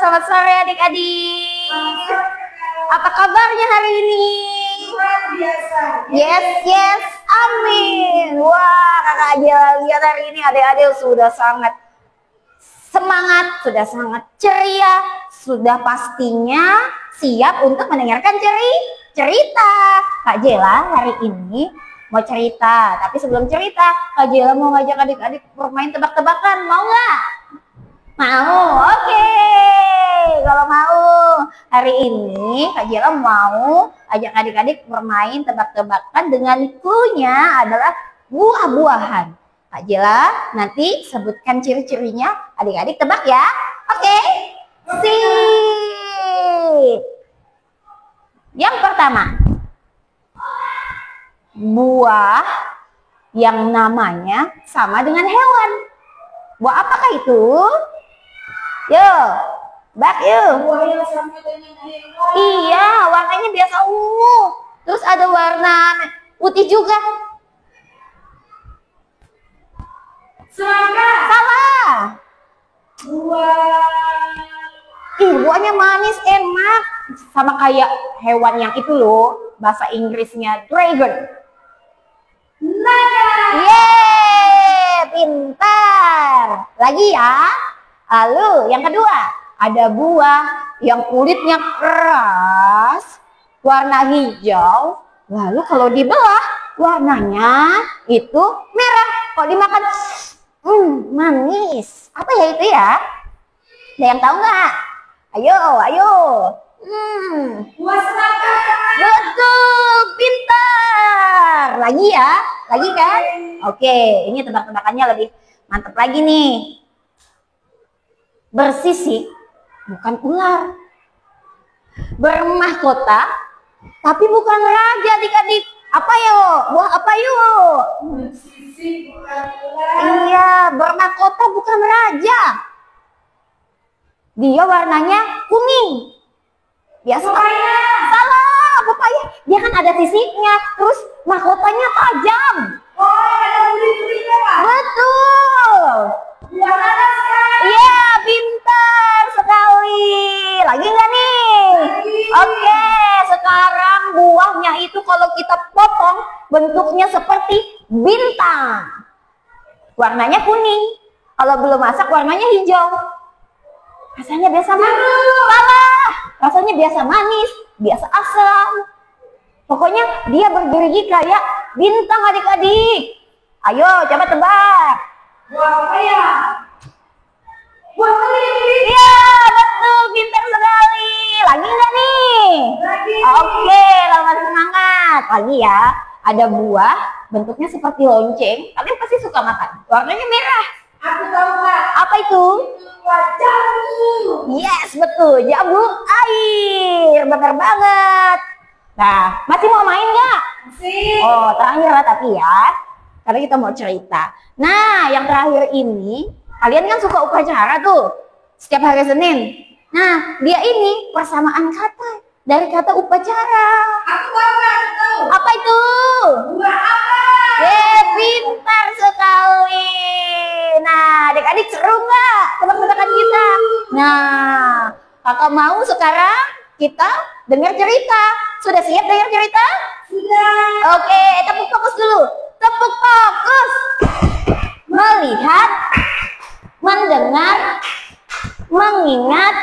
selamat sore adik-adik. Apa kabarnya hari ini? Luar biasa. Yes, amin. Wah, kakak aja lihat hari ini adik-adik sudah sangat semangat, sudah sangat ceria, sudah pastinya siap untuk mendengarkan cerita. Kak Jela hari ini mau cerita, tapi sebelum cerita, Kak Jela mau ngajak adik-adik bermain tebak-tebakan, mau nggak? Mau, oke. Kalau mau, hari ini Kak Jela mau ajak adik-adik bermain tebak-tebakan dengan cluenya adalah buah-buahan. Kak Jela nanti sebutkan ciri-cirinya, adik-adik tebak ya. Oke? Sip. Yang pertama, buah yang namanya sama dengan hewan. Buah apakah itu? Yuk, bak yuk. Buah yang sama dengan hewan. Iya, warnanya biasa ungu. Terus ada warna putih juga. Semangka. Salah. Buah. Ih, buahnya manis, enak. Sama kayak hewan yang itu loh. Bahasa Inggrisnya dragon. Naga. Yeay, pintar. Lagi ya. Lalu yang kedua, ada buah yang kulitnya keras, warna hijau. Lalu kalau dibelah, warnanya itu merah. Kalau dimakan, manis. Apa ya itu ya? Ada yang tahu nggak? Ayo. Buah semangka. Betul, pintar. Lagi ya? Lagi kan? Oke, ini tebak-tebakannya lebih mantap lagi nih. Bersisik bukan ular. Bermahkota tapi bukan raja adik-adik. Apa yuk? Buah apa yuk? Sisi bukan ular. Iya, bermahkota bukan raja. Dia warnanya kuning. Biasa. Pepaya. Salah, pepaya. Dia kan ada sisiknya, terus mahkotanya tajam. Oh, ada kulit-kulitnya, Pak. Betul. Buah nanas kan? Iya, pintar sekali. Lagi nggak nih? Lagi. Oke, sekarang buahnya itu kalau kita potong bentuknya seperti bintang. Warnanya kuning. Kalau belum masak warnanya hijau. Rasanya biasa manis. Salah. Rasanya biasa manis, biasa asam. Pokoknya dia bergerigi kayak bintang adik-adik. Ayo, coba tebak. Buah pepaya. Buah kelipis. Iya, betul, pintar sekali. Lagi nggak nih? Lagi. Oke, kalau masih semangat. Lagi ya, ada buah bentuknya seperti lonceng. Kalian pasti suka makan. Warnanya merah. Aku tahu, Pak. Apa itu? Buah jambu. Yes, betul, jambu air. Benar banget. Nah, masih mau main nggak? Masih. Oh, terakhir lah tapi ya. Karena kita mau cerita. Nah, yang terakhir ini, kalian kan suka upacara tuh. Setiap hari Senin. Nah, dia ini persamaan kata dari kata upacara. Aku tahu, Pak. Aku tahu. Apa itu? Buah apa? Pintar sekali. Nah, adik-adik seru nggak tebak-tebakan kita? Nah, kakak mau sekarang kita dengar cerita. Sudah siap dengar cerita? Sudah. Oke, tepuk fokus dulu. Tepuk fokus. Melihat, mendengar, mengingat,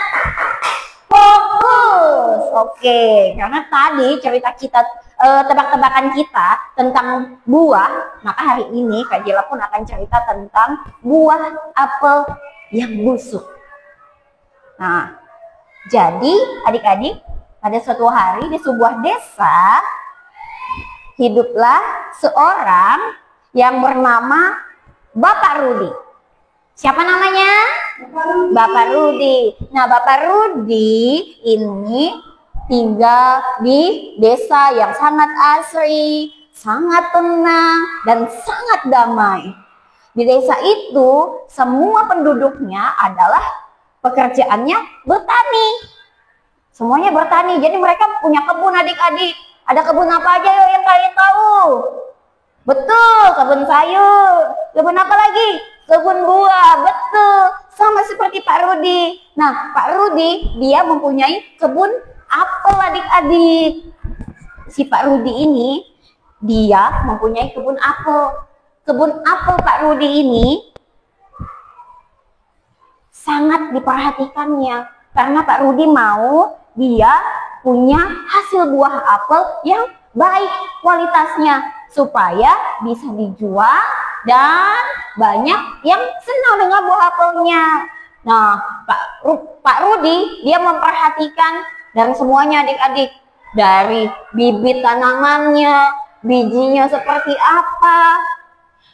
fokus. Oke, karena tadi cerita kita, tebak-tebakan kita tentang buah, maka hari ini Kak Jela pun akan cerita tentang buah apel yang busuk. Nah, jadi adik-adik, pada suatu hari di sebuah desa, hiduplah seorang yang bernama Bapak Rudi. Siapa namanya? Bapak Rudi. Nah, Bapak Rudi ini tinggal di desa yang sangat asri, sangat tenang, dan sangat damai. Di desa itu, semua penduduknya adalah pekerjaannya bertani. Semuanya bertani, jadi mereka punya kebun adik-adik. Ada kebun apa aja yuk yang kalian tahu? Betul, kebun sayur. Kebun apa lagi? Kebun buah. Betul, sama seperti Pak Rudi. Nah, Pak Rudi dia mempunyai kebun apel adik-adik. Si Pak Rudi ini dia mempunyai kebun apel. Kebun apel Pak Rudi ini sangat diperhatikannya karena Pak Rudi mau dia punya hasil buah apel yang baik kualitasnya supaya bisa dijual dan banyak yang senang dengan buah apelnya. Nah, Pak Rudi dia memperhatikan dari semuanya adik-adik, dari bibit tanamannya, bijinya seperti apa,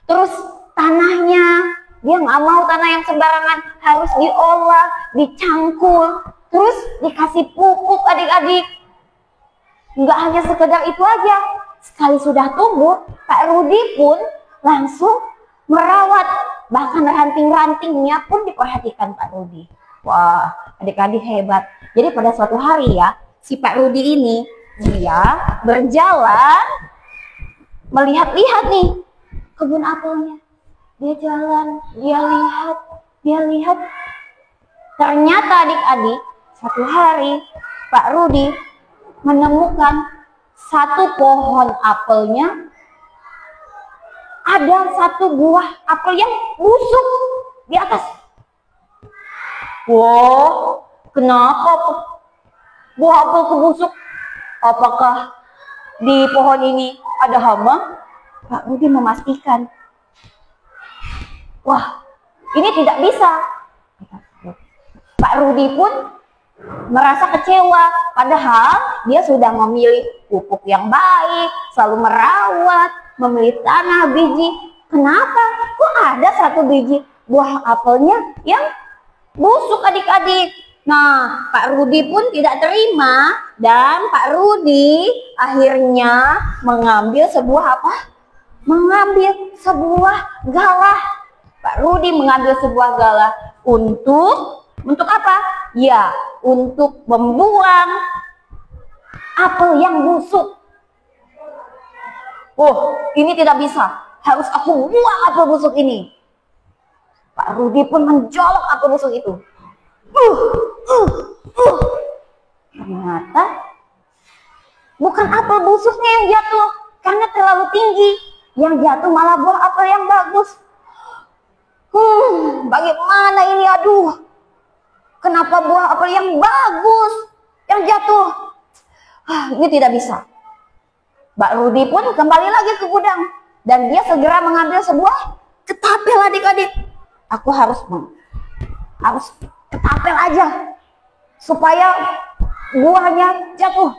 terus tanahnya. Dia nggak mau tanah yang sembarangan, harus diolah, dicangkul, terus dikasih pupuk adik-adik. Nggak hanya sekedar itu aja, sekali sudah tumbuh, Pak Rudi pun langsung merawat, bahkan ranting-rantingnya pun diperhatikan Pak Rudi. Wah, adik-adik hebat. Jadi pada suatu hari ya, si Pak Rudi ini dia berjalan melihat-lihat nih kebun apelnya. Dia jalan, dia lihat. Ternyata adik-adik, satu hari Pak Rudi menemukan satu pohon apelnya, ada satu buah apel yang busuk di atas. Wow, kenapa buah apel kebusuk? Apakah di pohon ini ada hama? Pak Rudi memastikan. Wah, ini tidak bisa. Pak Rudi pun merasa kecewa, padahal dia sudah memilih pupuk yang baik, selalu merawat, memilih tanah, biji. Kenapa? Kok ada satu biji buah apelnya yang busuk adik-adik? Nah, Pak Rudi pun tidak terima dan Pak Rudi akhirnya mengambil sebuah apa? Mengambil sebuah galah. Pak Rudi mengambil sebuah galah untuk apa? Ya, untuk membuang apel yang busuk. Oh, ini tidak bisa. Harus aku buang apel busuk ini. Pak Rudi pun menjolok apel busuk itu. Ternyata bukan apel busuknya yang jatuh, karena terlalu tinggi. Yang jatuh malah buah apel yang bagus. Bagaimana ini? Aduh, kenapa buah apel yang bagus yang jatuh? Ini tidak bisa. Pak Rudi pun kembali lagi ke gudang dan dia segera mengambil sebuah ketapel adik-adik. Aku harus ketapel aja supaya buahnya jatuh.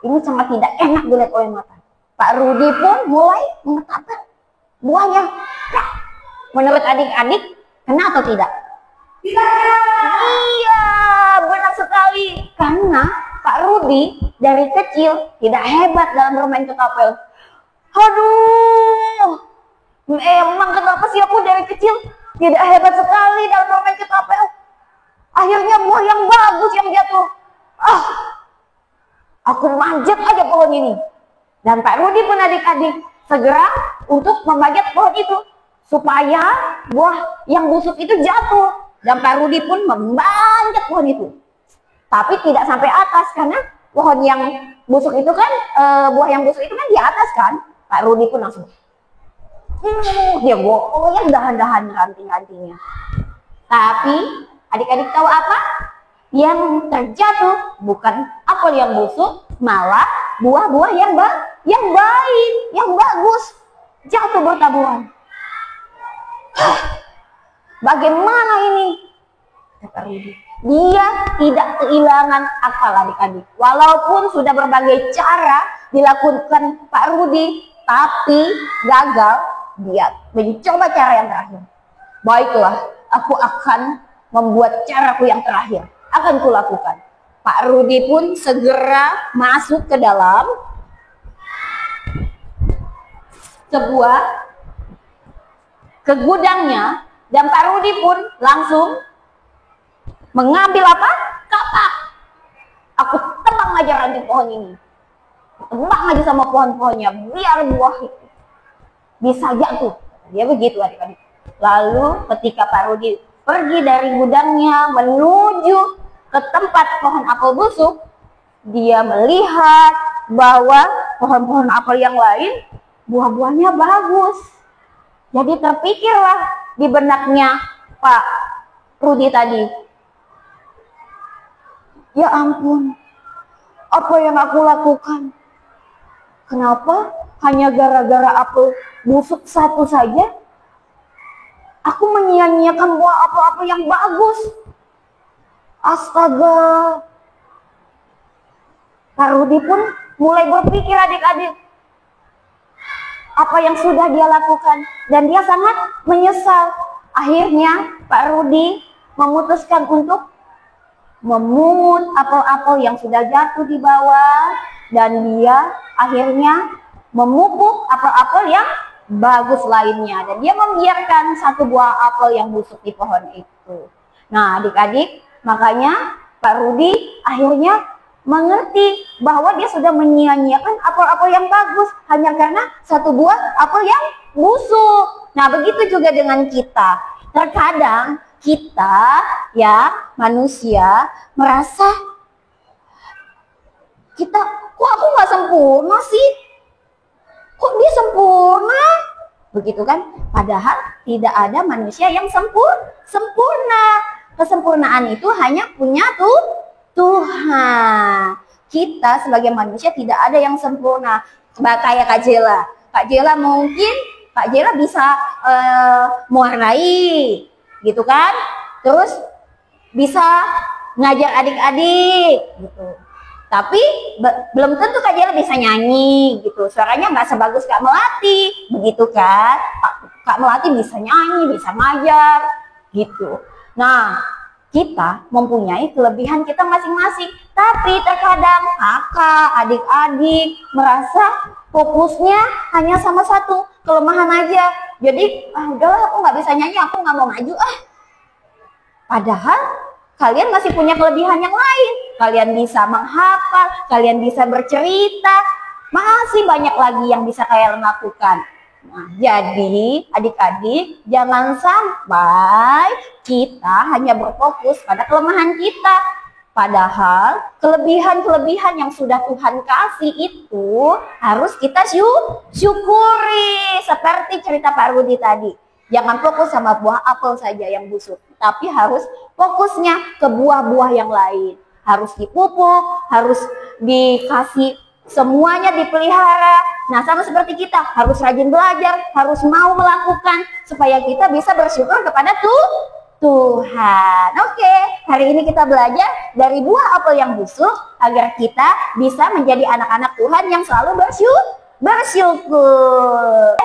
Ini sangat tidak enak dilihat oleh mata. Pak Rudi pun mulai mengetapel buahnya. Menurut adik-adik, kena atau tidak? Iya, benar sekali. Karena Pak Rudi dari kecil tidak hebat dalam bermain ketapel. Aduh, emang kenapa sih aku dari kecil tidak hebat sekali dalam bermain ketapel? Akhirnya buah yang bagus yang jatuh. Aku manjat aja pohon ini. Dan Pak Rudi pun adik-adik segera untuk memanjat pohon itu supaya buah yang busuk itu jatuh. Dan Pak Rudi pun memanjat pohon itu. Tapi tidak sampai atas karena pohon yang busuk itu kan, buah yang busuk itu kan di atas kan. Pak Rudi pun langsung dia goyang dahan-dahan ranting-rantingnya. Tapi adik-adik tahu apa? Yang terjatuh bukan apel yang busuk, malah buah-buah yang baik, yang bagus jatuh bertaburan. Bagaimana ini? Kata Rudi. Dia tidak kehilangan akal adik-adik. Walaupun sudah berbagai cara dilakukan Pak Rudi, tapi gagal. Dia mencoba cara yang terakhir. Baiklah, aku akan membuat caraku yang terakhir. Akan kulakukan. Pak Rudi pun segera masuk ke dalam sebuah ke gudangnya, dan Pak Rudi pun langsung mengambil apa? Kapak. Aku tebang aja ranting pohon ini. Tebang aja sama pohon-pohonnya biar buah itu bisa jatuh. Dia begitu adik-adik. Lalu ketika Pak Rudi pergi dari gudangnya menuju ke tempat pohon apel busuk, dia melihat bahwa pohon-pohon apel yang lain buah-buahnya bagus. Jadi terpikirlah di benaknya Pak Rudi tadi, ya ampun, apa yang aku lakukan? Kenapa hanya gara-gara apel busuk satu saja aku menyia-nyiakan buah apel-apel yang bagus? Astaga. Pak Rudi pun mulai berpikir adik-adik apa yang sudah dia lakukan, dan dia sangat menyesal. Akhirnya Pak Rudi memutuskan untuk memungut apel-apel yang sudah jatuh di bawah, dan dia akhirnya memupuk apel-apel yang bagus lainnya, dan dia membiarkan satu buah apel yang busuk di pohon itu. Nah adik-adik, makanya Pak Rudi akhirnya mengerti bahwa dia sudah menyia-nyiakan apel-apel yang bagus hanya karena satu buah apel yang busuk. Nah begitu juga dengan kita. Terkadang kita ya manusia merasa kita, kok aku nggak sempurna sih? Kok dia sempurna? Begitu kan? Padahal tidak ada manusia yang sempurna. Kesempurnaan itu hanya punya Tuhan. Kita sebagai manusia tidak ada yang sempurna. Kayak Kak Jela. Kak Jela mungkin Kak Jela bisa mewarnai, gitu kan? Terus bisa ngajar adik-adik, gitu. Tapi belum tentu Kak Jela bisa nyanyi, gitu. Suaranya nggak sebagus Kak Melati, begitu kan? Kak Melati bisa nyanyi, bisa ngajar, gitu. Nah, kita mempunyai kelebihan kita masing-masing, tapi terkadang kakak, adik-adik merasa fokusnya hanya sama satu kelemahan aja. Jadi, udahlah aku nggak bisa nyanyi, aku nggak mau maju. Padahal kalian masih punya kelebihan yang lain. Kalian bisa menghafal, kalian bisa bercerita, masih banyak lagi yang bisa kalian lakukan. Nah, jadi adik-adik jangan sampai kita hanya berfokus pada kelemahan kita. Padahal kelebihan-kelebihan yang sudah Tuhan kasih itu harus kita syukuri. Seperti cerita Pak Rudi tadi. Jangan fokus sama buah apel saja yang busuk. Tapi harus fokusnya ke buah-buah yang lain. Harus dipupuk, harus dikasih, semuanya dipelihara. Nah sama seperti kita, harus rajin belajar, harus mau melakukan supaya kita bisa bersyukur kepada Tuhan. Oke, hari ini kita belajar dari buah apel yang busuk agar kita bisa menjadi anak-anak Tuhan yang selalu bersyukur.